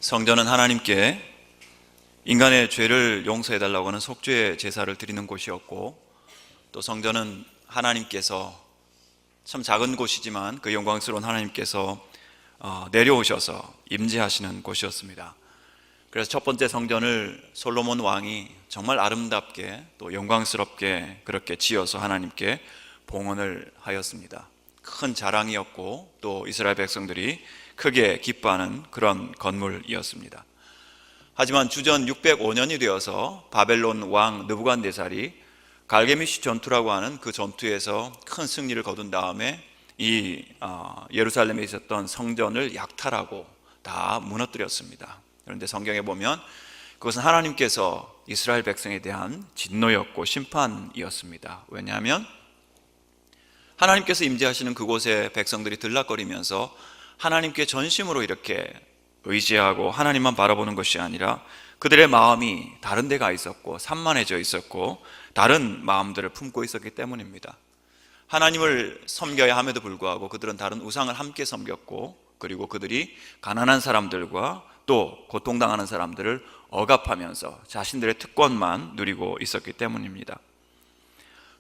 성전은 하나님께 인간의 죄를 용서해달라고 하는 속죄의 제사를 드리는 곳이었고, 또 성전은 하나님께서 참 작은 곳이지만 그 영광스러운 하나님께서 내려오셔서 임재하시는 곳이었습니다. 그래서 첫 번째 성전을 솔로몬 왕이 정말 아름답게 또 영광스럽게 그렇게 지어서 하나님께 봉헌을 하였습니다. 큰 자랑이었고 또 이스라엘 백성들이 크게 기뻐하는 그런 건물이었습니다. 하지만 주전 605년이 되어서 바벨론 왕 느부갓네살이 갈게미시 전투라고 하는 그 전투에서 큰 승리를 거둔 다음에 이 예루살렘에 있었던 성전을 약탈하고 다 무너뜨렸습니다. 그런데 성경에 보면 그것은 하나님께서 이스라엘 백성에 대한 진노였고 심판이었습니다. 왜냐하면 하나님께서 임재하시는 그곳에 백성들이 들락거리면서 하나님께 전심으로 이렇게 의지하고 하나님만 바라보는 것이 아니라 그들의 마음이 다른 데 가 있었고 산만해져 있었고 다른 마음들을 품고 있었기 때문입니다. 하나님을 섬겨야 함에도 불구하고 그들은 다른 우상을 함께 섬겼고, 그리고 그들이 가난한 사람들과 또 고통당하는 사람들을 억압하면서 자신들의 특권만 누리고 있었기 때문입니다.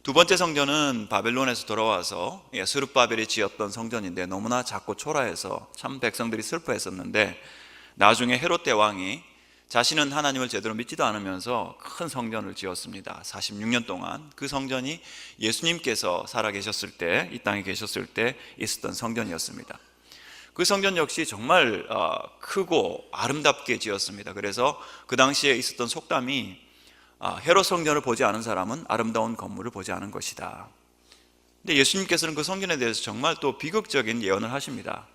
두 번째 성전은 바벨론에서 돌아와서 스룹바벨이 지었던 성전인데 너무나 작고 초라해서 참 백성들이 슬퍼했었는데, 나중에 헤롯 대왕이 자신은 하나님을 제대로 믿지도 않으면서 큰 성전을 지었습니다. 46년 동안 그 성전이 예수님께서 살아계셨을 때, 이 땅에 계셨을 때 있었던 성전이었습니다. 그 성전 역시 정말 크고 아름답게 지었습니다. 그래서 그 당시에 있었던 속담이 헤롯 성전을 보지 않은 사람은 아름다운 건물을 보지 않은 것이다. 근데 예수님께서는 그 성전에 대해서 정말 또 비극적인 예언을 하십니다.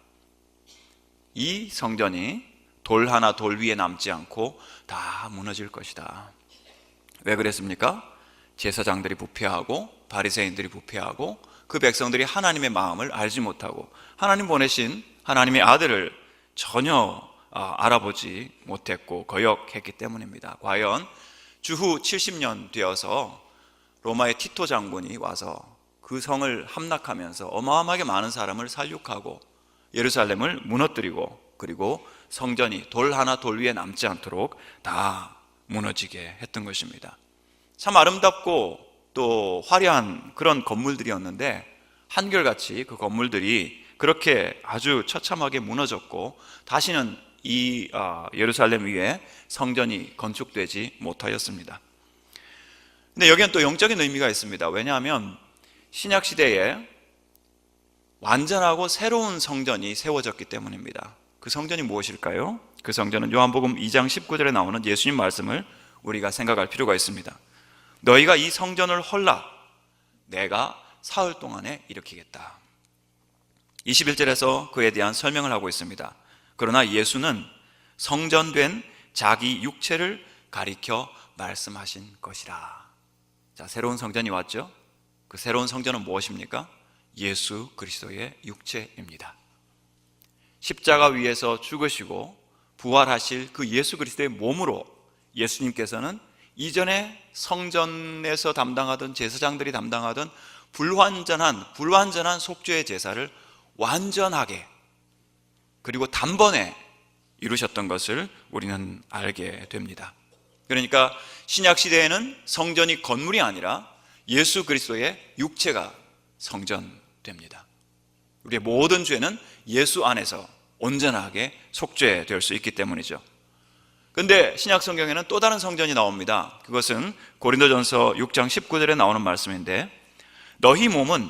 이 성전이 돌 하나 돌 위에 남지 않고 다 무너질 것이다. 왜 그랬습니까? 제사장들이 부패하고 바리새인들이 부패하고 그 백성들이 하나님의 마음을 알지 못하고 하나님 보내신 하나님의 아들을 전혀 알아보지 못했고 거역했기 때문입니다. 과연 주후 70년 되어서 로마의 티토 장군이 와서 그 성을 함락하면서 어마어마하게 많은 사람을 살육하고 예루살렘을 무너뜨리고, 그리고 성전이 돌 하나 돌 위에 남지 않도록 다 무너지게 했던 것입니다. 참 아름답고 또 화려한 그런 건물들이었는데 한결같이 그 건물들이 그렇게 아주 처참하게 무너졌고 다시는 이 예루살렘 위에 성전이 건축되지 못하였습니다. 근데 여기는 또 영적인 의미가 있습니다. 왜냐하면 신약 시대에 완전하고 새로운 성전이 세워졌기 때문입니다. 그 성전이 무엇일까요? 그 성전은 요한복음 2장 19절에 나오는 예수님 말씀을 우리가 생각할 필요가 있습니다. 너희가 이 성전을 헐라 내가 사흘 동안에 일으키겠다. 21절에서 그에 대한 설명을 하고 있습니다. 그러나 예수는 성전된 자기 육체를 가리켜 말씀하신 것이라. 자, 새로운 성전이 왔죠? 그 새로운 성전은 무엇입니까? 예수 그리스도의 육체입니다. 십자가 위에서 죽으시고 부활하실 그 예수 그리스도의 몸으로 예수님께서는 이전에 성전에서 담당하던 제사장들이 담당하던 불완전한 속죄의 제사를 완전하게 그리고 단번에 이루셨던 것을 우리는 알게 됩니다. 그러니까 신약 시대에는 성전이 건물이 아니라 예수 그리스도의 육체가 성전됩니다. 우리의 모든 죄는 예수 안에서 온전하게 속죄될 수 있기 때문이죠. 그런데 신약 성경에는 또 다른 성전이 나옵니다. 그것은 고린도전서 6장 19절에 나오는 말씀인데, 너희 몸은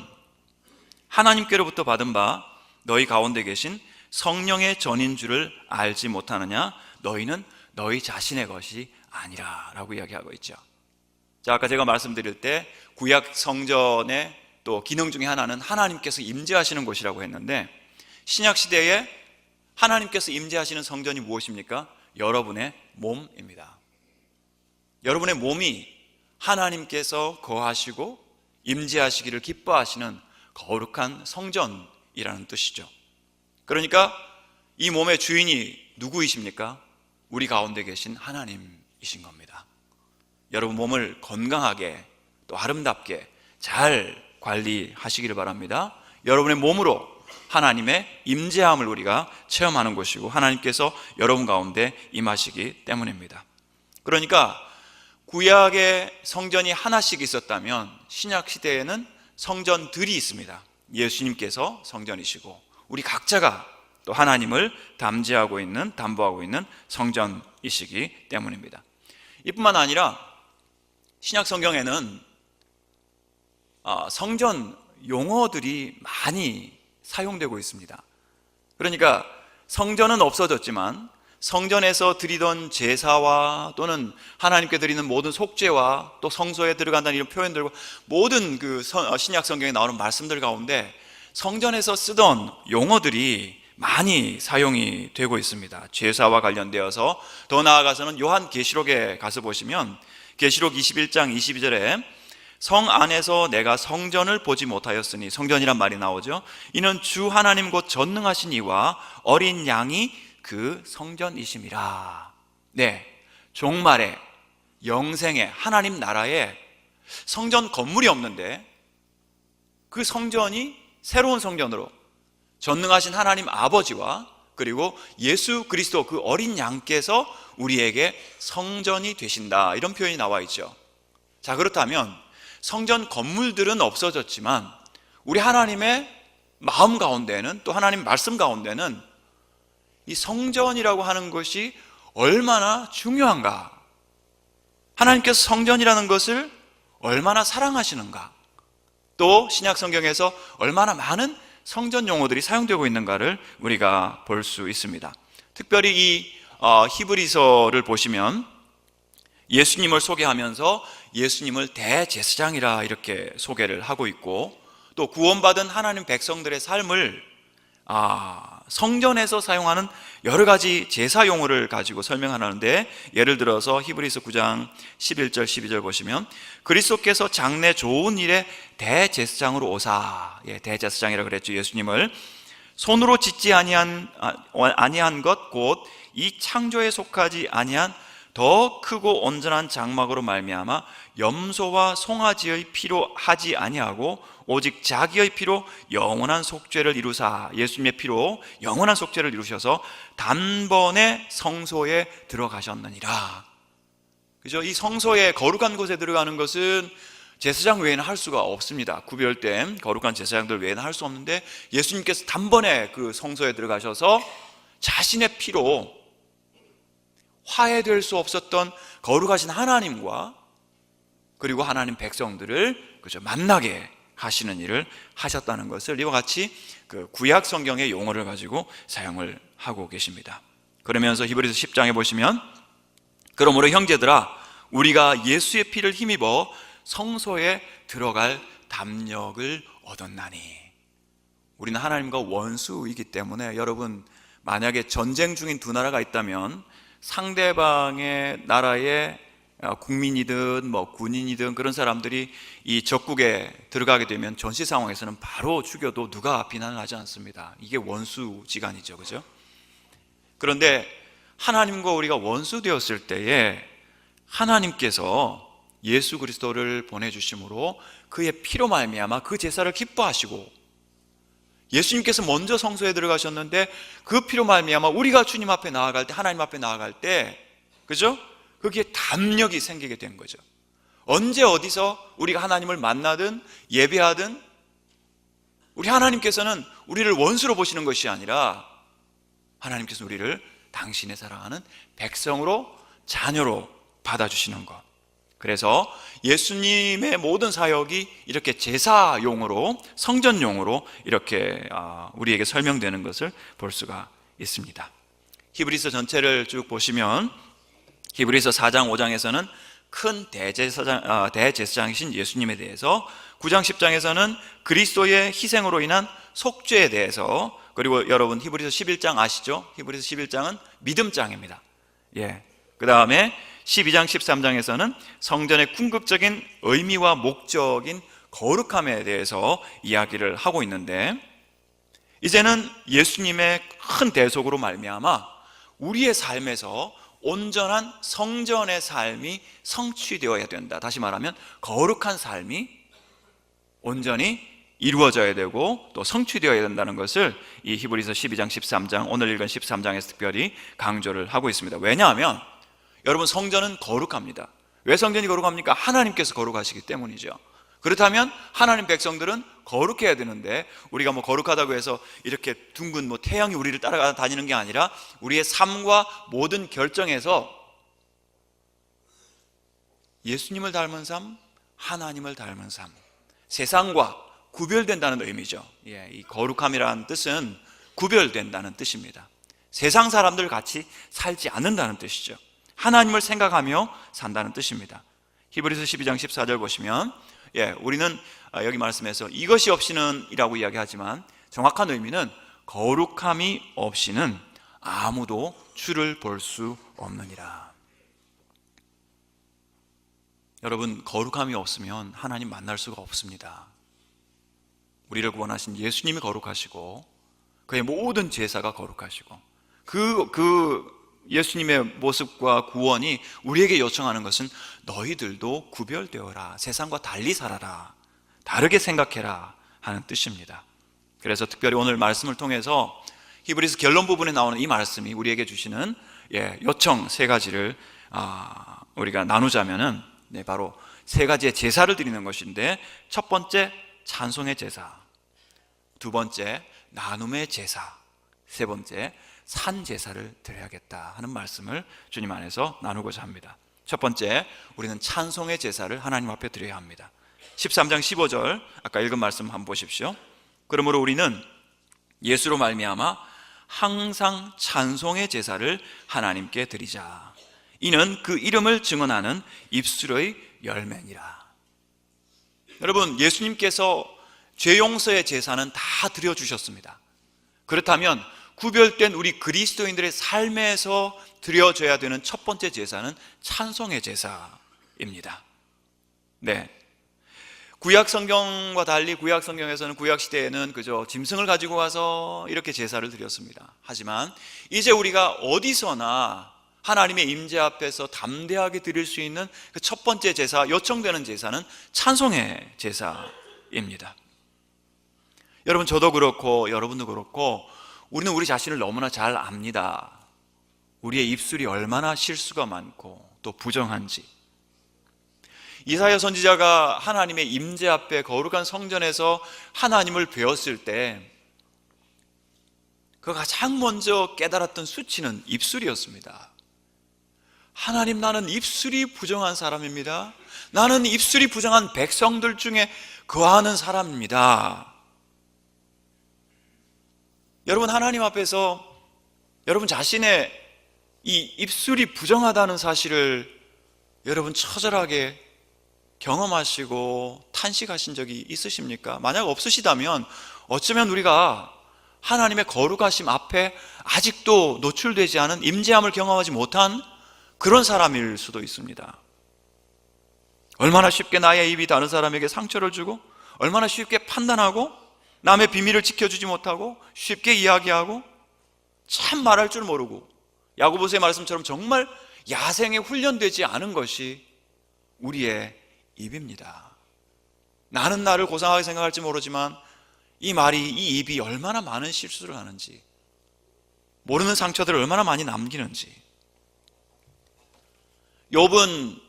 하나님께로부터 받은 바 너희 가운데 계신 성령의 전인 줄을 알지 못하느냐? 너희는 너희 자신의 것이 아니라 라고 이야기하고 있죠. 자, 아까 제가 말씀드릴 때 구약 성전의 또 기능 중에 하나는 하나님께서 임재하시는 곳이라고 했는데, 신약 시대에 하나님께서 임재하시는 성전이 무엇입니까? 여러분의 몸입니다. 여러분의 몸이 하나님께서 거하시고 임재하시기를 기뻐하시는 거룩한 성전이라는 뜻이죠. 그러니까 이 몸의 주인이 누구이십니까? 우리 가운데 계신 하나님이신 겁니다. 여러분 몸을 건강하게 또 아름답게 잘 관리하시기를 바랍니다. 여러분의 몸으로 하나님의 임재함을 우리가 체험하는 곳이고 하나님께서 여러분 가운데 임하시기 때문입니다. 그러니까 구약의 성전이 하나씩 있었다면 신약 시대에는 성전들이 있습니다. 예수님께서 성전이시고 우리 각자가 또 하나님을 담보하고 있는 성전이시기 때문입니다. 이뿐만 아니라 신약 성경에는 성전 용어들이 많이 사용되고 있습니다. 그러니까 성전은 없어졌지만 성전에서 드리던 제사와 또는 하나님께 드리는 모든 속죄와 또 성소에 들어간다는 이런 표현들과 모든 그 신약 성경에 나오는 말씀들 가운데 성전에서 쓰던 용어들이 많이 사용이 되고 있습니다. 제사와 관련되어서 더 나아가서는 요한계시록에 가서 보시면 계시록 21장 22절에 성 안에서 내가 성전을 보지 못하였으니, 성전이란 말이 나오죠. 이는 주 하나님 곧 전능하신 이와 어린 양이 그 성전이심이라. 네, 종말에 영생에 하나님 나라에 성전 건물이 없는데 그 성전이 새로운 성전으로 전능하신 하나님 아버지와 그리고 예수 그리스도 그 어린 양께서 우리에게 성전이 되신다, 이런 표현이 나와 있죠. 자, 그렇다면 성전 건물들은 없어졌지만 우리 하나님의 마음 가운데는, 또 하나님 말씀 가운데는 이 성전이라고 하는 것이 얼마나 중요한가, 하나님께서 성전이라는 것을 얼마나 사랑하시는가, 또 신약 성경에서 얼마나 많은 성전 용어들이 사용되고 있는가를 우리가 볼 수 있습니다. 특별히 이 히브리서를 보시면 예수님을 소개하면서 예수님을 대제사장이라 이렇게 소개를 하고 있고, 또 구원받은 하나님 백성들의 삶을 성전에서 사용하는 여러 가지 제사 용어를 가지고 설명하는데, 예를 들어서 히브리서 9장 11절 12절 보시면 그리스도께서 장래 좋은 일에 대제사장으로 오사, 대제사장이라고 그랬죠. 예수님을 손으로 짓지 아니한 것 곧 이 창조에 속하지 아니한 더 크고 온전한 장막으로 말미암아 염소와 송아지의 피로 하지 아니하고 오직 자기의 피로 영원한 속죄를 이루사, 예수님의 피로 영원한 속죄를 이루셔서 단번에 성소에 들어가셨느니라. 그죠? 이 성소에, 거룩한 곳에 들어가는 것은 제사장 외에는 할 수가 없습니다. 구별된 거룩한 제사장들 외에는 할 수 없는데 예수님께서 단번에 그 성소에 들어가셔서 자신의 피로 화해될 수 없었던 거룩하신 하나님과 그리고 하나님 백성들을 그저 만나게 하시는 일을 하셨다는 것을 이와 같이 그 구약 성경의 용어를 가지고 사용을 하고 계십니다. 그러면서 히브리서 10장에 보시면 그러므로 형제들아 우리가 예수의 피를 힘입어 성소에 들어갈 담력을 얻었나니. 우리는 하나님과 원수이기 때문에 여러분, 만약에 전쟁 중인 두 나라가 있다면 상대방의 나라의 국민이든 군인이든 그런 사람들이 이 적국에 들어가게 되면 전시 상황에서는 바로 죽여도 누가 비난을 하지 않습니다. 이게 원수지간이죠, 그죠? 그런데 하나님과 우리가 원수 되었을 때에 하나님께서 예수 그리스도를 보내주심으로 그의 피로 말미암아 그 제사를 기뻐하시고, 예수님께서 먼저 성소에 들어가셨는데 그 피로 말미암아 우리가 주님 앞에 나아갈 때, 하나님 앞에 나아갈 때, 그죠? 거기에 담력이 생기게 된 거죠. 언제 어디서 우리가 하나님을 만나든 예배하든 우리 하나님께서는 우리를 원수로 보시는 것이 아니라 하나님께서 우리를 당신의 사랑하는 백성으로, 자녀로 받아주시는 것. 그래서 예수님의 모든 사역이 이렇게 제사용으로, 성전용으로 이렇게 우리에게 설명되는 것을 볼 수가 있습니다. 히브리서 전체를 쭉 보시면 히브리서 4장 5장에서는 큰 대제사장이신 예수님에 대해서, 9장 10장에서는 그리스도의 희생으로 인한 속죄에 대해서, 그리고 여러분 히브리서 11장 아시죠? 히브리서 11장은 믿음장입니다. 그 다음에 12장 13장에서는 성전의 궁극적인 의미와 목적인 거룩함에 대해서 이야기를 하고 있는데, 이제는 예수님의 큰 대속으로 말미암아 우리의 삶에서 온전한 성전의 삶이 성취되어야 된다. 다시 말하면 거룩한 삶이 온전히 이루어져야 되고 또 성취되어야 된다는 것을 이 히브리서 12장 13장 오늘 읽은 13장에서 특별히 강조를 하고 있습니다. 왜냐하면 여러분, 성전은 거룩합니다. 왜 성전이 거룩합니까? 하나님께서 거룩하시기 때문이죠. 그렇다면 하나님 백성들은 거룩해야 되는데, 우리가 뭐 거룩하다고 해서 이렇게 둥근 태양이 우리를 따라다니는 게 아니라 우리의 삶과 모든 결정에서 예수님을 닮은 삶, 하나님을 닮은 삶, 세상과 구별된다는 의미죠. 이 거룩함이라는 뜻은 구별된다는 뜻입니다. 세상 사람들 같이 살지 않는다는 뜻이죠. 하나님을 생각하며 산다는 뜻입니다. 히브리서 12장 14절 보시면 우리는 여기 말씀에서 이것이 없이는 이라고 이야기하지만 정확한 의미는 거룩함이 없이는 아무도 주를 볼 수 없느니라. 여러분, 거룩함이 없으면 하나님 만날 수가 없습니다. 우리를 구원하신 예수님이 거룩하시고 그의 모든 제사가 거룩하시고 그 예수님의 모습과 구원이 우리에게 요청하는 것은 너희들도 구별되어라, 세상과 달리 살아라, 다르게 생각해라 하는 뜻입니다. 그래서 특별히 오늘 말씀을 통해서 히브리서 결론 부분에 나오는 이 말씀이 우리에게 주시는 요청 세 가지를 우리가 나누자면은 바로 세 가지의 제사를 드리는 것인데, 첫 번째 찬송의 제사, 두 번째 나눔의 제사, 세 번째 산 제사를 드려야겠다 하는 말씀을 주님 안에서 나누고자 합니다. 첫 번째, 우리는 찬송의 제사를 하나님 앞에 드려야 합니다. 13장 15절 아까 읽은 말씀 한번 보십시오. 그러므로 우리는 예수로 말미암아 항상 찬송의 제사를 하나님께 드리자. 이는 그 이름을 증언하는 입술의 열매니라. 여러분, 예수님께서 죄 용서의 제사는 다 드려주셨습니다. 그렇다면 구별된 우리 그리스도인들의 삶에서 드려져야 되는 첫 번째 제사는 찬송의 제사입니다. 구약 성경과 달리 구약 성경에서는 구약 시대에는 그저 짐승을 가지고 와서 이렇게 제사를 드렸습니다. 하지만 이제 우리가 어디서나 하나님의 임재 앞에서 담대하게 드릴 수 있는 그 첫 번째 제사, 요청되는 제사는 찬송의 제사입니다. 여러분, 저도 그렇고 여러분도 그렇고 우리는 우리 자신을 너무나 잘 압니다. 우리의 입술이 얼마나 실수가 많고 또 부정한지. 이사야 선지자가 하나님의 임재 앞에 거룩한 성전에서 하나님을 배웠을 때 그 가장 먼저 깨달았던 수치는 입술이었습니다. 하나님, 나는 입술이 부정한 사람입니다. 나는 입술이 부정한 백성들 중에 거하는 사람입니다. 여러분, 하나님 앞에서 여러분 자신의 이 입술이 부정하다는 사실을 여러분 처절하게 경험하시고 탄식하신 적이 있으십니까? 만약 없으시다면 어쩌면 우리가 하나님의 거룩하심 앞에 아직도 노출되지 않은 임재함을 경험하지 못한 그런 사람일 수도 있습니다. 얼마나 쉽게 나의 입이 다른 사람에게 상처를 주고, 얼마나 쉽게 판단하고, 남의 비밀을 지켜주지 못하고, 쉽게 이야기하고, 참 말할 줄 모르고, 야고보서의 말씀처럼 정말 야생에 훈련되지 않은 것이 우리의 입입니다. 나는 나를 고상하게 생각할지 모르지만 이 입이 얼마나 많은 실수를 하는지, 모르는 상처들을 얼마나 많이 남기는지. 욥은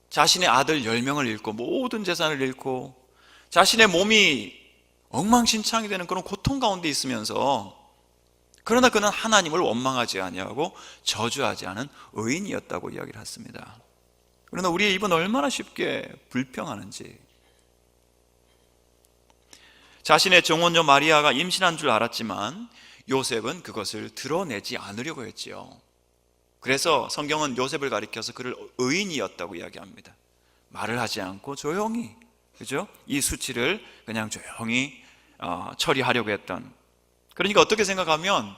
자신의 아들 10명을 잃고 모든 재산을 잃고 자신의 몸이 엉망진창이 되는 그런 고통 가운데 있으면서, 그러나 그는 하나님을 원망하지 아니하고 저주하지 않은 의인이었다고 이야기를 했습니다. 그러나 우리의 입은 얼마나 쉽게 불평하는지. 자신의 정혼녀 마리아가 임신한 줄 알았지만 요셉은 그것을 드러내지 않으려고 했지요. 그래서 성경은 요셉을 가리켜서 그를 의인이었다고 이야기합니다. 말을 하지 않고 조용히, 그죠? 이 수치를 그냥 조용히 처리하려고 했던. 그러니까 어떻게 생각하면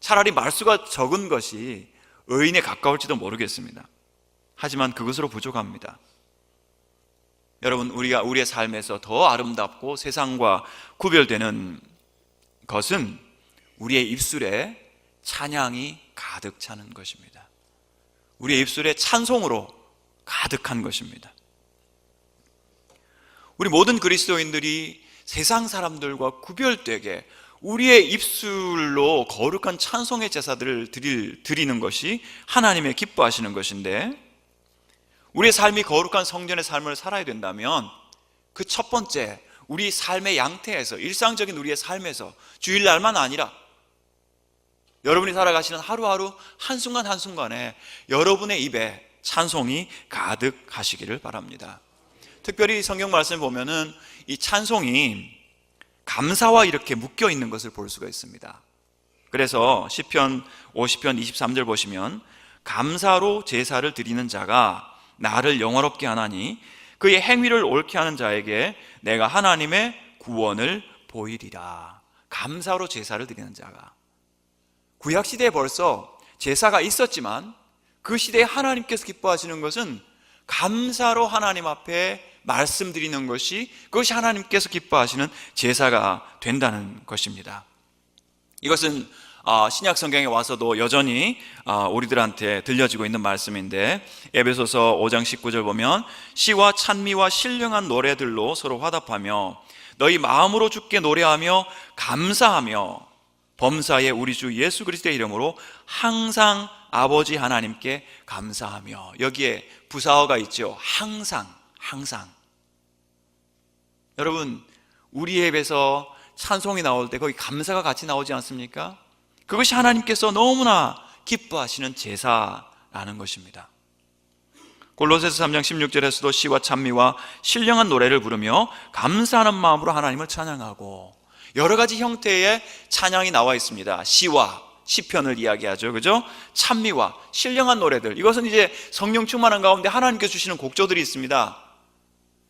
차라리 말수가 적은 것이 의인에 가까울지도 모르겠습니다. 하지만 그것으로 부족합니다. 여러분, 우리가 우리의 삶에서 더 아름답고 세상과 구별되는 것은 우리의 입술에 찬양이 가득 차는 것입니다. 우리의 입술에 찬송으로 가득한 것입니다. 우리 모든 그리스도인들이 세상 사람들과 구별되게 우리의 입술로 거룩한 찬송의 제사들을 드리는 것이 하나님의 기뻐하시는 것인데, 우리의 삶이 거룩한 성전의 삶을 살아야 된다면 그 첫 번째, 우리 삶의 양태에서, 일상적인 우리의 삶에서, 주일날만 아니라 여러분이 살아가시는 하루하루 한순간 한순간에 여러분의 입에 찬송이 가득하시기를 바랍니다. 특별히 성경 말씀을 보면은 이 찬송이 감사와 이렇게 묶여 있는 것을 볼 수가 있습니다. 그래서 시편 50편 23절 보시면, 감사로 제사를 드리는 자가 나를 영화롭게 하나니 그의 행위를 옳게 하는 자에게 내가 하나님의 구원을 보이리라. 감사로 제사를 드리는 자가, 구약시대에 벌써 제사가 있었지만 그 시대에 하나님께서 기뻐하시는 것은 감사로 하나님 앞에 말씀드리는 것이, 그것이 하나님께서 기뻐하시는 제사가 된다는 것입니다. 이것은 신약 성경에 와서도 여전히 우리들한테 들려지고 있는 말씀인데, 에베소서 5장 19절 보면, 시와 찬미와 신령한 노래들로 서로 화답하며 너희 마음으로 주께 노래하며 감사하며 범사에 우리 주 예수 그리스도의 이름으로 항상 아버지 하나님께 감사하며. 여기에 부사어가 있죠. 항상. 여러분, 우리의 입에서 찬송이 나올 때 거기 감사가 같이 나오지 않습니까? 그것이 하나님께서 너무나 기뻐하시는 제사라는 것입니다. 골로새서 3장 16절에서도 시와 찬미와 신령한 노래를 부르며 감사하는 마음으로 하나님을 찬양하고, 여러 가지 형태의 찬양이 나와 있습니다. 시와, 시편을 이야기하죠, 그죠? 찬미와 신령한 노래들, 이것은 이제 성령 충만한 가운데 하나님께서 주시는 곡조들이 있습니다.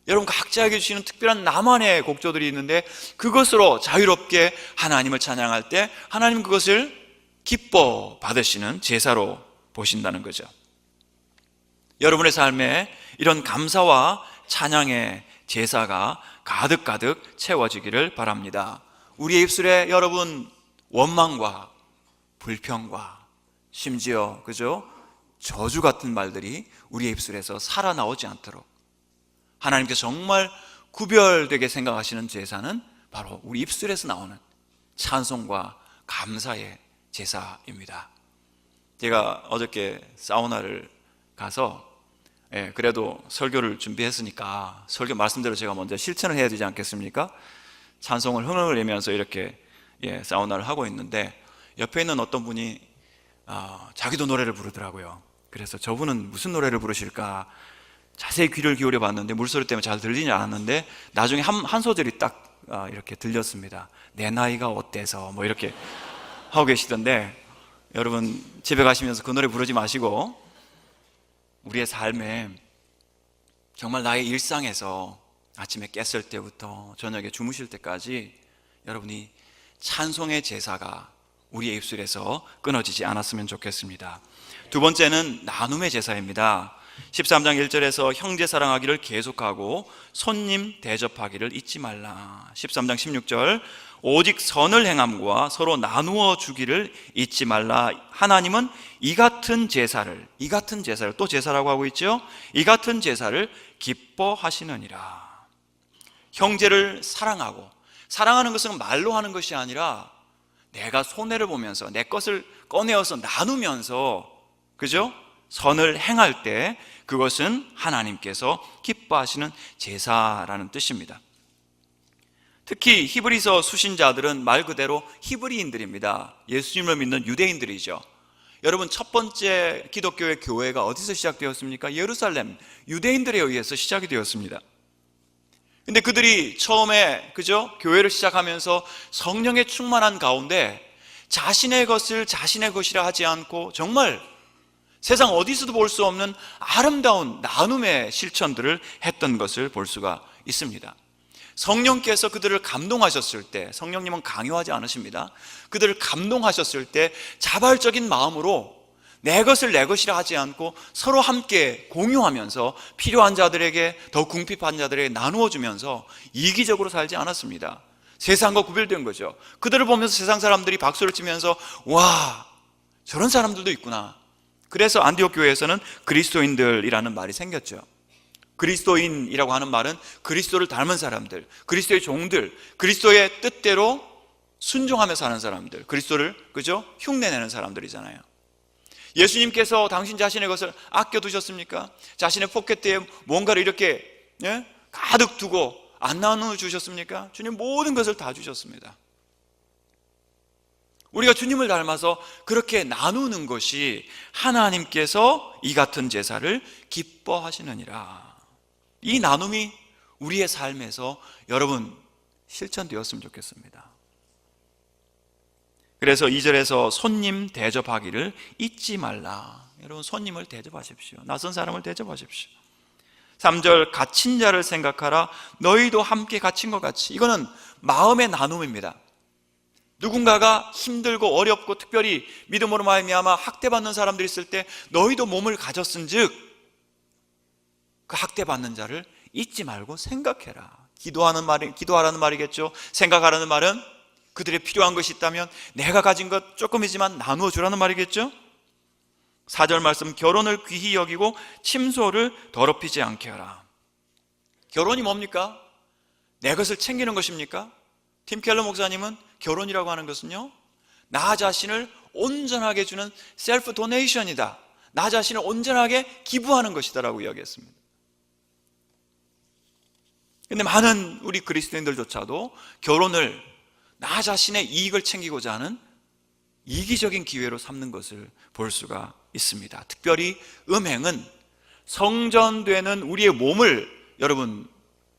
여러분 각자에게 주시는 특별한 나만의 곡조들이 있는데, 그것으로 자유롭게 하나님을 찬양할 때 하나님 그것을 기뻐 받으시는 제사로 보신다는 거죠. 여러분의 삶에 이런 감사와 찬양의 제사가 가득가득 채워지기를 바랍니다. 우리의 입술에 여러분 원망과 불평과 심지어 그죠? 저주 같은 말들이 우리의 입술에서 살아나오지 않도록 하나님께서 정말 구별되게 생각하시는 제사는 바로 우리 입술에서 나오는 찬송과 감사의 제사입니다. 제가 어저께 사우나를 가서 그래도 설교를 준비했으니까 설교 말씀대로 제가 먼저 실천을 해야 되지 않겠습니까? 찬송을 흥얼 내면서 이렇게 사우나를 하고 있는데, 옆에 있는 어떤 분이 자기도 노래를 부르더라고요. 그래서 저분은 무슨 노래를 부르실까 자세히 귀를 기울여 봤는데 물소리 때문에 잘 들리지 않았는데, 나중에 한 소절이 딱 이렇게 들렸습니다. 내 나이가 어때서 뭐 이렇게 하고 계시던데, 여러분 집에 가시면서 그 노래 부르지 마시고 우리의 삶에 정말 나의 일상에서 아침에 깼을 때부터 저녁에 주무실 때까지 여러분이 찬송의 제사가 우리의 입술에서 끊어지지 않았으면 좋겠습니다. 두 번째는 나눔의 제사입니다. 13장 1절에서 형제 사랑하기를 계속하고 손님 대접하기를 잊지 말라. 13장 16절 오직 선을 행함과 서로 나누어 주기를 잊지 말라. 하나님은 이 같은 제사를 또 제사라고 하고 있죠. 이 같은 제사를 기뻐하시느니라. 형제를 사랑하는 것은 말로 하는 것이 아니라 내가 손해를 보면서 내 것을 꺼내어서 나누면서, 그죠? 선을 행할 때 그것은 하나님께서 기뻐하시는 제사라는 뜻입니다. 특히 히브리서 수신자들은 말 그대로 히브리인들입니다. 예수님을 믿는 유대인들이죠. 여러분, 첫 번째 기독교의 교회가 어디서 시작되었습니까? 예루살렘 유대인들에 의해서 시작이 되었습니다. 근데 그들이 처음에 그죠? 교회를 시작하면서 성령에 충만한 가운데 자신의 것을 자신의 것이라 하지 않고 정말 세상 어디서도 볼 수 없는 아름다운 나눔의 실천들을 했던 것을 볼 수가 있습니다. 성령께서 그들을 감동하셨을 때, 성령님은 강요하지 않으십니다. 그들을 감동하셨을 때 자발적인 마음으로 내 것을 내 것이라 하지 않고 서로 함께 공유하면서 필요한 자들에게, 더 궁핍한 자들에게 나누어 주면서 이기적으로 살지 않았습니다. 세상과 구별된 거죠. 그들을 보면서 세상 사람들이 박수를 치면서 와, 저런 사람들도 있구나. 그래서 안디옥 교회에서는 그리스도인들이라는 말이 생겼죠. 그리스도인이라고 하는 말은 그리스도를 닮은 사람들, 그리스도의 종들, 그리스도의 뜻대로 순종하며 사는 사람들, 그리스도를 그죠? 흉내내는 사람들이잖아요. 예수님께서 당신 자신의 것을 아껴두셨습니까? 자신의 포켓대에 뭔가를 이렇게 가득 두고 안 나눠주셨습니까? 주님 모든 것을 다 주셨습니다. 우리가 주님을 닮아서 그렇게 나누는 것이 하나님께서 이 같은 제사를 기뻐하시느니라. 이 나눔이 우리의 삶에서 여러분 실천되었으면 좋겠습니다. 그래서 2절에서 손님 대접하기를 잊지 말라. 여러분 손님을 대접하십시오. 낯선 사람을 대접하십시오. 3절 갇힌 자를 생각하라. 너희도 함께 갇힌 것 같이. 이거는 마음의 나눔입니다. 누군가가 힘들고 어렵고 특별히 믿음으로 말미암아 학대받는 사람들이 있을 때 너희도 몸을 가졌은즉 그 학대받는 자를 잊지 말고 생각해라. 기도하라는 말이겠죠. 생각하라는 말은 그들의 필요한 것이 있다면 내가 가진 것 조금이지만 나누어 주라는 말이겠죠. 4절 말씀 결혼을 귀히 여기고 침소를 더럽히지 않게 하라. 결혼이 뭡니까? 내 것을 챙기는 것입니까? 팀 켈러 목사님은 결혼이라고 하는 것은요, 나 자신을 온전하게 주는 셀프 도네이션이다. 나 자신을 온전하게 기부하는 것이다라고 이야기했습니다. 근데 많은 우리 그리스도인들조차도 결혼을 나 자신의 이익을 챙기고자 하는 이기적인 기회로 삼는 것을 볼 수가 있습니다. 특별히 음행은 성전되는 우리의 몸을 여러분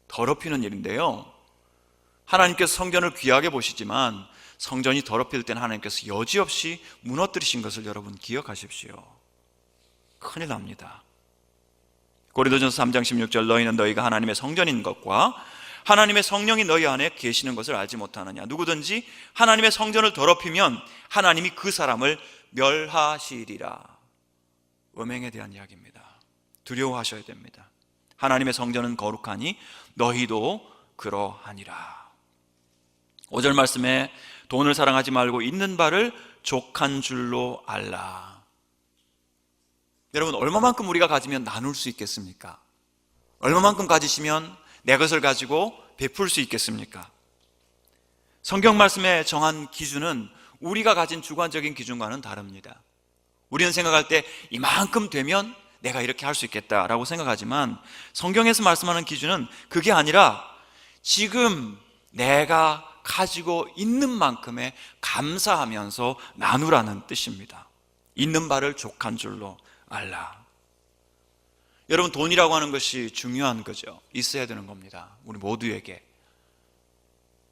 더럽히는 일인데요, 하나님께서 성전을 귀하게 보시지만 성전이 더럽힐 때는 하나님께서 여지없이 무너뜨리신 것을 여러분 기억하십시오. 큰일 납니다. 고린도전서 3장 16절 너희는 너희가 하나님의 성전인 것과 하나님의 성령이 너희 안에 계시는 것을 알지 못하느냐. 누구든지 하나님의 성전을 더럽히면 하나님이 그 사람을 멸하시리라. 음행에 대한 이야기입니다. 두려워하셔야 됩니다. 하나님의 성전은 거룩하니 너희도 그러하니라. 5절 말씀에 돈을 사랑하지 말고 있는 바를 족한 줄로 알라. 여러분 얼마만큼 우리가 가지면 나눌 수 있겠습니까? 얼마만큼 가지시면 내 것을 가지고 베풀 수 있겠습니까? 성경 말씀에 정한 기준은 우리가 가진 주관적인 기준과는 다릅니다. 우리는 생각할 때 이만큼 되면 내가 이렇게 할 수 있겠다라고 생각하지만 성경에서 말씀하는 기준은 그게 아니라 지금 내가 가지고 있는 만큼에 감사하면서 나누라는 뜻입니다. 있는 바를 족한 줄로 알라. 여러분 돈이라고 하는 것이 중요한 거죠. 있어야 되는 겁니다. 우리 모두에게.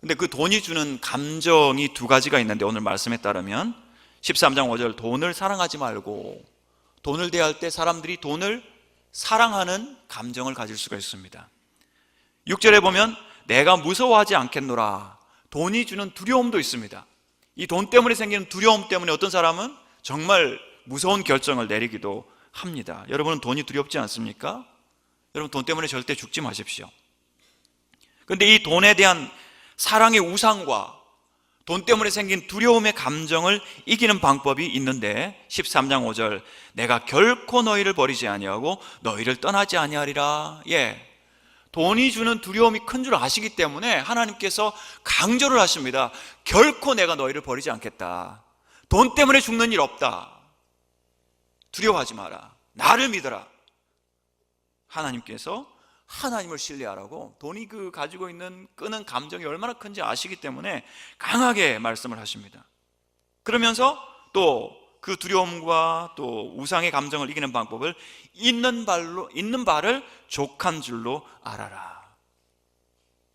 근데 그 돈이 주는 감정이 두 가지가 있는데 오늘 말씀에 따르면 13장 5절 돈을 사랑하지 말고, 돈을 대할 때 사람들이 돈을 사랑하는 감정을 가질 수가 있습니다. 6절에 보면 내가 무서워하지 않겠노라. 돈이 주는 두려움도 있습니다. 이 돈 때문에 생기는 두려움 때문에 어떤 사람은 정말 무서운 결정을 내리기도 합니다. 여러분은 돈이 두렵지 않습니까? 여러분 돈 때문에 절대 죽지 마십시오. 그런데 이 돈에 대한 사랑의 우상과 돈 때문에 생긴 두려움의 감정을 이기는 방법이 있는데 13장 5절 내가 결코 너희를 버리지 아니하고 너희를 떠나지 아니하리라. 돈이 주는 두려움이 큰 줄 아시기 때문에 하나님께서 강조를 하십니다. 결코 내가 너희를 버리지 않겠다. 돈 때문에 죽는 일 없다. 두려워하지 마라. 나를 믿어라. 하나님께서 하나님을 신뢰하라고 돈이 그 가지고 있는 끄는 감정이 얼마나 큰지 아시기 때문에 강하게 말씀을 하십니다. 그러면서 또 그 두려움과 또 우상의 감정을 이기는 방법을 있는 바를 족한 줄로 알아라.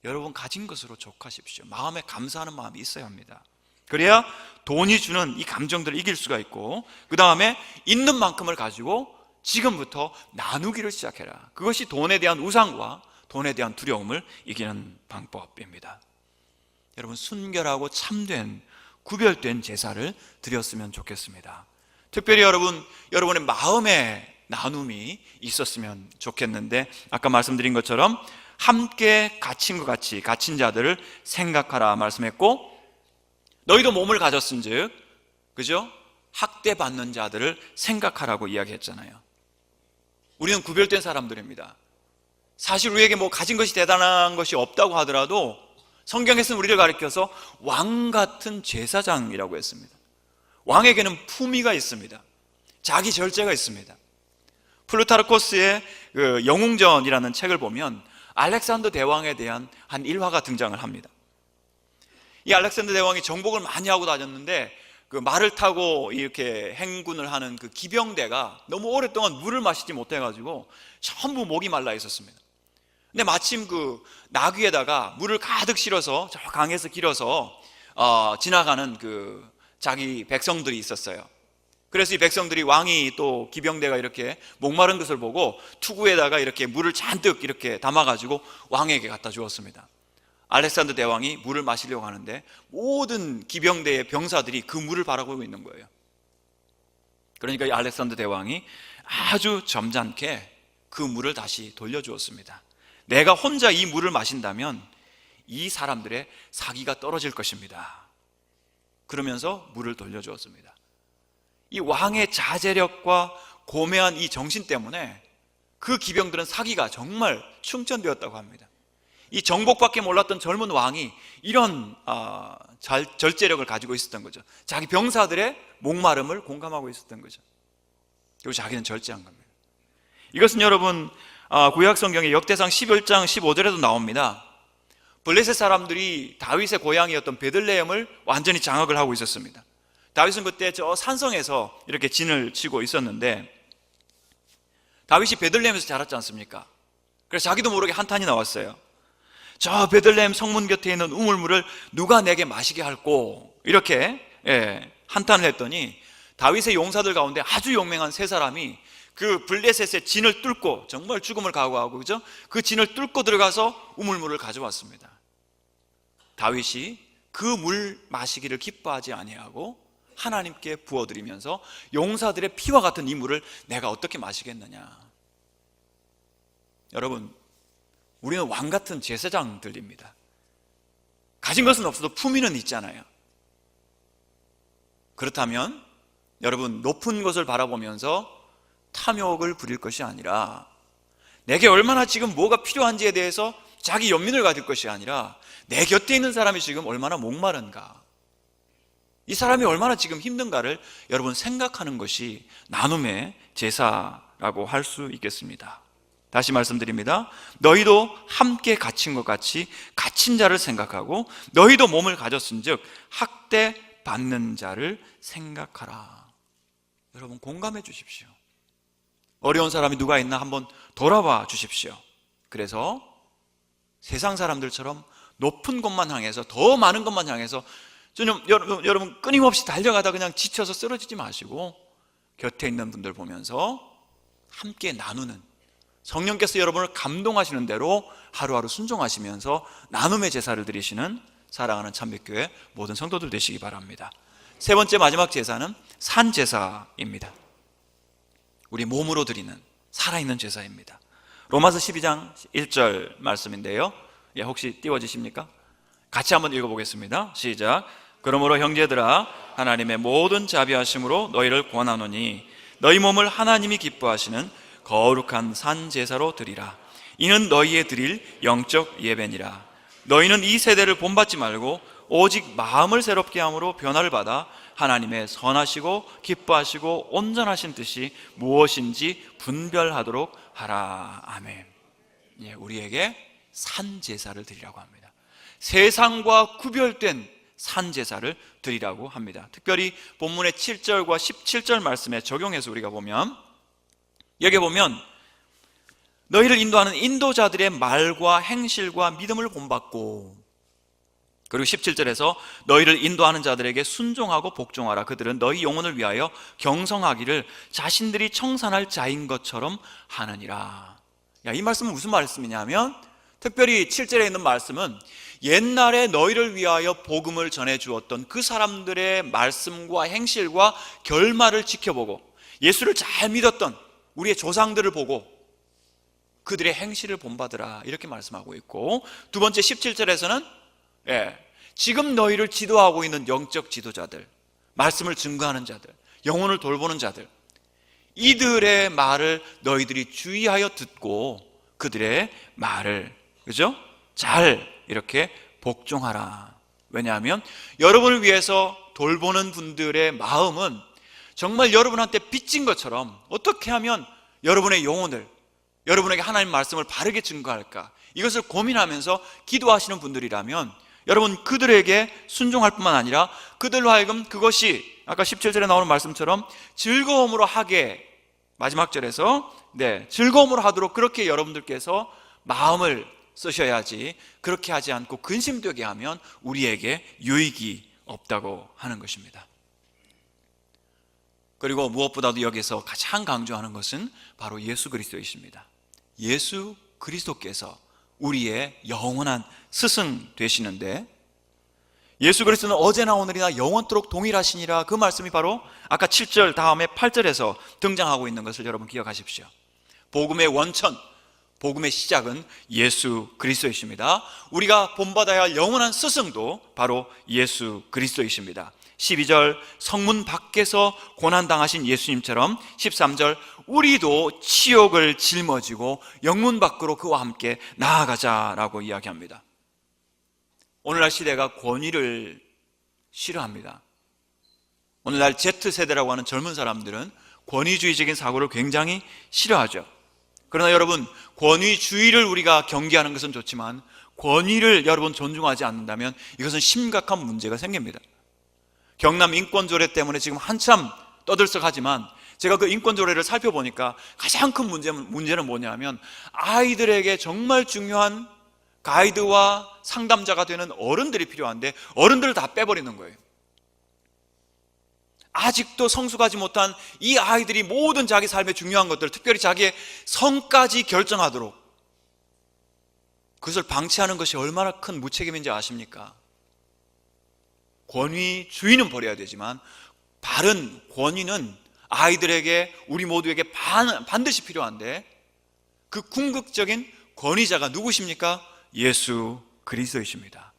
여러분 가진 것으로 족하십시오. 마음에 감사하는 마음이 있어야 합니다. 그래야 돈이 주는 이 감정들을 이길 수가 있고, 그 다음에 있는 만큼을 가지고 지금부터 나누기를 시작해라. 그것이 돈에 대한 우상과 돈에 대한 두려움을 이기는 방법입니다. 여러분 순결하고 참된 구별된 제사를 드렸으면 좋겠습니다. 특별히 여러분의 마음의 나눔이 있었으면 좋겠는데 아까 말씀드린 것처럼 함께 갇힌 것 같이 갇힌 자들을 생각하라 말씀했고, 너희도 몸을 가졌은즉, 그죠? 학대받는 자들을 생각하라고 이야기했잖아요. 우리는 구별된 사람들입니다. 사실 우리에게 뭐 가진 것이 대단한 것이 없다고 하더라도 성경에서는 우리를 가리켜서 왕 같은 제사장이라고 했습니다. 왕에게는 품위가 있습니다. 자기 절제가 있습니다. 플루타르코스의 그 영웅전이라는 책을 보면 알렉산더 대왕에 대한 한 일화가 등장을 합니다. 이 알렉산더 대왕이 정복을 많이 하고 다녔는데 그 말을 타고 이렇게 행군을 하는 그 기병대가 너무 오랫동안 물을 마시지 못해가지고 전부 목이 말라 있었습니다. 근데 마침 그 나귀에다가 물을 가득 실어서 저 강에서 길어서 지나가는 그 자기 백성들이 있었어요. 그래서 이 백성들이 왕이 또 기병대가 이렇게 목마른 것을 보고 투구에다가 이렇게 물을 잔뜩 이렇게 담아가지고 왕에게 갖다 주었습니다. 알렉산더 대왕이 물을 마시려고 하는데 모든 기병대의 병사들이 그 물을 바라보고 있는 거예요. 그러니까 이 알렉산더 대왕이 아주 점잖게 그 물을 다시 돌려주었습니다. 내가 혼자 이 물을 마신다면 이 사람들의 사기가 떨어질 것입니다. 그러면서 물을 돌려주었습니다. 이 왕의 자제력과 고매한 이 정신 때문에 그 기병들은 사기가 정말 충천되었다고 합니다. 이 정복밖에 몰랐던 젊은 왕이 이런 절제력을 가지고 있었던 거죠. 자기 병사들의 목마름을 공감하고 있었던 거죠. 그리고 자기는 절제한 겁니다. 이것은 여러분 구약 성경의 역대상 11장 15절에도 나옵니다. 블레셋 사람들이 다윗의 고향이었던 베들레헴을 완전히 장악을 하고 있었습니다. 다윗은 그때 저 산성에서 이렇게 진을 치고 있었는데 다윗이 베들레헴에서 자랐지 않습니까? 그래서 자기도 모르게 한탄이 나왔어요. 저 베들레헴 성문 곁에 있는 우물물을 누가 내게 마시게 할꼬? 이렇게 한탄을 했더니 다윗의 용사들 가운데 아주 용맹한 세 사람이 그 블레셋의 진을 뚫고 정말 죽음을 각오하고 그죠? 그 진을 뚫고 들어가서 우물물을 가져왔습니다. 다윗이 그 물 마시기를 기뻐하지 아니하고 하나님께 부어드리면서 용사들의 피와 같은 이 물을 내가 어떻게 마시겠느냐. 여러분, 우리는 왕 같은 제사장들입니다. 가진 것은 없어도 품위는 있잖아요. 그렇다면 여러분, 높은 것을 바라보면서 탐욕을 부릴 것이 아니라 내게 얼마나 지금 뭐가 필요한지에 대해서 자기 연민을 가질 것이 아니라 내 곁에 있는 사람이 지금 얼마나 목마른가, 이 사람이 얼마나 지금 힘든가를 여러분 생각하는 것이 나눔의 제사라고 할 수 있겠습니다. 다시 말씀드립니다. 너희도 함께 갇힌 것 같이 갇힌 자를 생각하고 너희도 몸을 가졌은즉 학대 받는 자를 생각하라. 여러분 공감해 주십시오. 어려운 사람이 누가 있나 한번 돌아봐 주십시오. 그래서 세상 사람들처럼 높은 곳만 향해서 더 많은 것만 향해서 여러분 끊임없이 달려가다 그냥 지쳐서 쓰러지지 마시고 곁에 있는 분들 보면서 함께 나누는, 성령께서 여러분을 감동하시는 대로 하루하루 순종하시면서 나눔의 제사를 드리시는 사랑하는 참빛교회 모든 성도들 되시기 바랍니다. 세 번째 마지막 제사는 산제사입니다. 우리 몸으로 드리는 살아있는 제사입니다. 로마서 12장 1절 말씀인데요, 혹시 띄워주십니까? 같이 한번 읽어보겠습니다. 시작. 그러므로 형제들아, 하나님의 모든 자비하심으로 너희를 권하노니 너희 몸을 하나님이 기뻐하시는 거룩한 산제사로 드리라. 이는 너희의 드릴 영적 예배니라. 너희는 이 세대를 본받지 말고 오직 마음을 새롭게 함으로 변화를 받아 하나님의 선하시고 기뻐하시고 온전하신 뜻이 무엇인지 분별하도록 하라. 아멘. 우리에게 산제사를 드리라고 합니다. 세상과 구별된 산제사를 드리라고 합니다. 특별히 본문의 7절과 17절 말씀에 적용해서 우리가 보면, 여기 보면 너희를 인도하는 인도자들의 말과 행실과 믿음을 본받고, 그리고 17절에서 너희를 인도하는 자들에게 순종하고 복종하라. 그들은 너희 영혼을 위하여 경성하기를 자신들이 청산할 자인 것처럼 하느니라. 이 말씀은 무슨 말씀이냐면, 특별히 7절에 있는 말씀은 옛날에 너희를 위하여 복음을 전해주었던 그 사람들의 말씀과 행실과 결말을 지켜보고 예수를 잘 믿었던 우리의 조상들을 보고 그들의 행실을 본받으라, 이렇게 말씀하고 있고, 두 번째 17절에서는 지금 너희를 지도하고 있는 영적 지도자들, 말씀을 증거하는 자들, 영혼을 돌보는 자들, 이들의 말을 너희들이 주의하여 듣고 그들의 말을, 그죠? 잘 이렇게 복종하라. 왜냐하면 여러분을 위해서 돌보는 분들의 마음은 정말 여러분한테 빚진 것처럼 어떻게 하면 여러분의 영혼을, 여러분에게 하나님 말씀을 바르게 증거할까, 이것을 고민하면서 기도하시는 분들이라면 여러분 그들에게 순종할 뿐만 아니라 그들로 하여금 그것이 아까 17절에 나오는 말씀처럼 즐거움으로 하게, 마지막 절에서 즐거움으로 하도록 그렇게 여러분들께서 마음을 쓰셔야지, 그렇게 하지 않고 근심되게 하면 우리에게 유익이 없다고 하는 것입니다. 그리고 무엇보다도 여기서 가장 강조하는 것은 바로 예수 그리스도이십니다. 예수 그리스도께서 우리의 영원한 스승 되시는데, 예수 그리스도는 어제나 오늘이나 영원토록 동일하시니라, 그 말씀이 바로 아까 7절 다음에 8절에서 등장하고 있는 것을 여러분 기억하십시오. 복음의 원천, 복음의 시작은 예수 그리스도이십니다. 우리가 본받아야 할 영원한 스승도 바로 예수 그리스도이십니다. 12절 성문 밖에서 고난당하신 예수님처럼 13절 우리도 치욕을 짊어지고 영문 밖으로 그와 함께 나아가자라고 이야기합니다. 오늘날 시대가 권위를 싫어합니다. 오늘날 Z세대라고 하는 젊은 사람들은 권위주의적인 사고를 굉장히 싫어하죠. 그러나 여러분, 권위주의를 우리가 경계하는 것은 좋지만 권위를 여러분 존중하지 않는다면 이것은 심각한 문제가 생깁니다. 경남 인권조례 때문에 지금 한참 떠들썩하지만 제가 그 인권조례를 살펴보니까 가장 큰 문제는 뭐냐면 아이들에게 정말 중요한 가이드와 상담자가 되는 어른들이 필요한데 어른들을 다 빼버리는 거예요. 아직도 성숙하지 못한 이 아이들이 모든 자기 삶의 중요한 것들, 특별히 자기의 성까지 결정하도록, 그것을 방치하는 것이 얼마나 큰 무책임인지 아십니까? 권위주의는 버려야 되지만 바른 권위는 아이들에게, 우리 모두에게 반드시 필요한데, 그 궁극적인 권위자가 누구십니까? 예수 그리스도이십니다.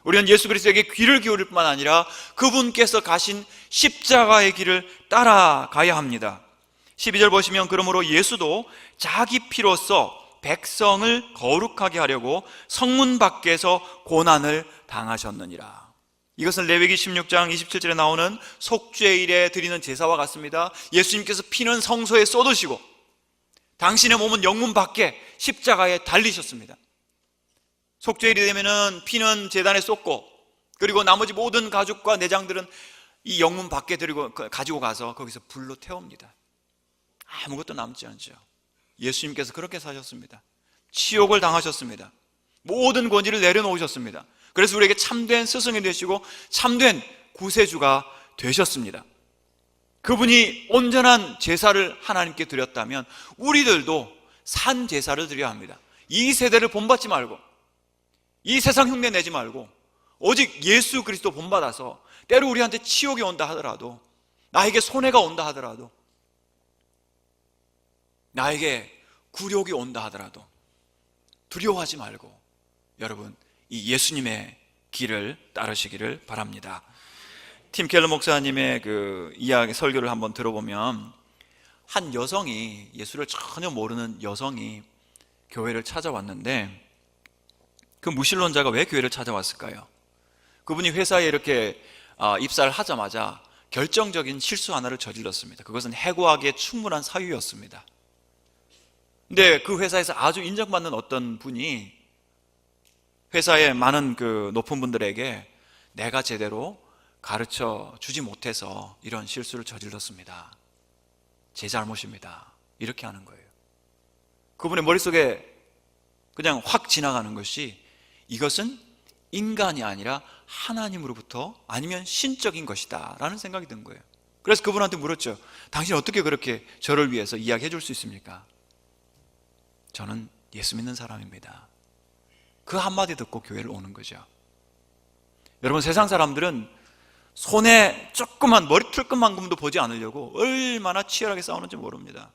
우리는 예수 그리스도에게 귀를 기울일 뿐만 아니라 그분께서 가신 십자가의 길을 따라가야 합니다. 12절 보시면 그러므로 예수도 자기 피로써 백성을 거룩하게 하려고 성문 밖에서 고난을 당하셨느니라. 이것은 레위기 16장 27절에 나오는 속죄일에 드리는 제사와 같습니다. 예수님께서 피는 성소에 쏟으시고 당신의 몸은 영문 밖에 십자가에 달리셨습니다. 속죄일이 되면은 피는 제단에 쏟고, 그리고 나머지 모든 가죽과 내장들은 이 영문 밖에 가지고 가서 거기서 불로 태웁니다. 아무것도 남지 않죠. 예수님께서 그렇게 사셨습니다. 치욕을 당하셨습니다. 모든 권위를 내려놓으셨습니다. 그래서 우리에게 참된 스승이 되시고 참된 구세주가 되셨습니다. 그분이 온전한 제사를 하나님께 드렸다면 우리들도 산 제사를 드려야 합니다. 이 세대를 본받지 말고, 이 세상 흉내 내지 말고 오직 예수 그리스도 본받아서, 때로 우리한테 치욕이 온다 하더라도, 나에게 손해가 온다 하더라도, 나에게 굴욕이 온다 하더라도 두려워하지 말고 여러분 이 예수님의 길을 따르시기를 바랍니다. 팀 켈러 목사님의 그 이야기 설교를 한번 들어보면, 한 여성이, 예수를 전혀 모르는 여성이 교회를 찾아왔는데, 그 무신론자가 왜 교회를 찾아왔을까요? 그분이 회사에 이렇게 입사를 하자마자 결정적인 실수 하나를 저질렀습니다. 그것은 해고하기에 충분한 사유였습니다. 근데 그 회사에서 아주 인정받는 어떤 분이 회사의 많은 그 높은 분들에게 내가 제대로 가르쳐 주지 못해서 이런 실수를 저질렀습니다. 제 잘못입니다. 이렇게 하는 거예요. 그분의 머릿속에 그냥 확 지나가는 것이, 이것은 인간이 아니라 하나님으로부터, 아니면 신적인 것이다 라는 생각이 든 거예요. 그래서 그분한테 물었죠. 당신 어떻게 그렇게 저를 위해서 이야기해 줄 수 있습니까? 저는 예수 믿는 사람입니다. 그 한마디 듣고 교회를 오는 거죠. 여러분, 세상 사람들은 손에 조그만 머리털끝만큼도 보지 않으려고 얼마나 치열하게 싸우는지 모릅니다.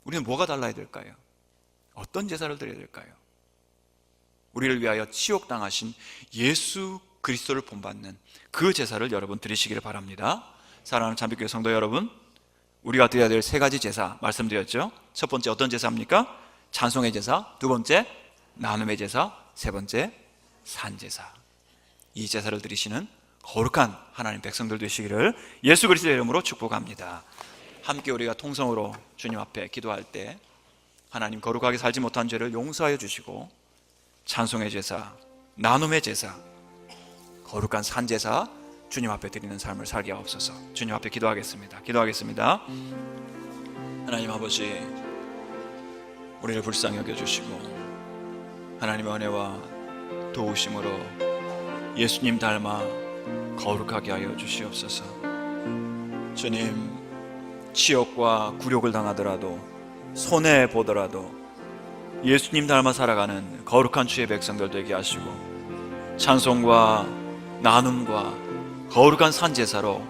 우리는 뭐가 달라야 될까요? 어떤 제사를 드려야 될까요? 우리를 위하여 치욕당하신 예수 그리스도를 본받는 그 제사를 여러분 드리시기를 바랍니다. 사랑하는 참빛교회 성도 여러분, 우리가 드려야 될 세 가지 제사 말씀드렸죠. 첫 번째 어떤 제사입니까? 찬송의 제사, 두 번째 나눔의 제사, 세 번째 산제사. 이 제사를 드리시는 거룩한 하나님 백성들 되시기를 예수 그리스도의 이름으로 축복합니다. 함께 우리가 통성으로 주님 앞에 기도할 때 하나님 거룩하게 살지 못한 죄를 용서하여 주시고 찬송의 제사, 나눔의 제사, 거룩한 산제사 주님 앞에 드리는 삶을 살게 하옵소서. 주님 앞에 기도하겠습니다. 하나님 아버지, 우리를 불쌍히 여겨주시고 하나님의 은혜와 도우심으로 예수님 닮아 거룩하게 하여 주시옵소서. 주님, 치욕과 굴욕을 당하더라도 손해보더라도 예수님 닮아 살아가는 거룩한 주의 백성들 되게 하시고 찬송과 나눔과 거룩한 산제사로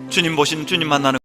주님 보신 주님 만나는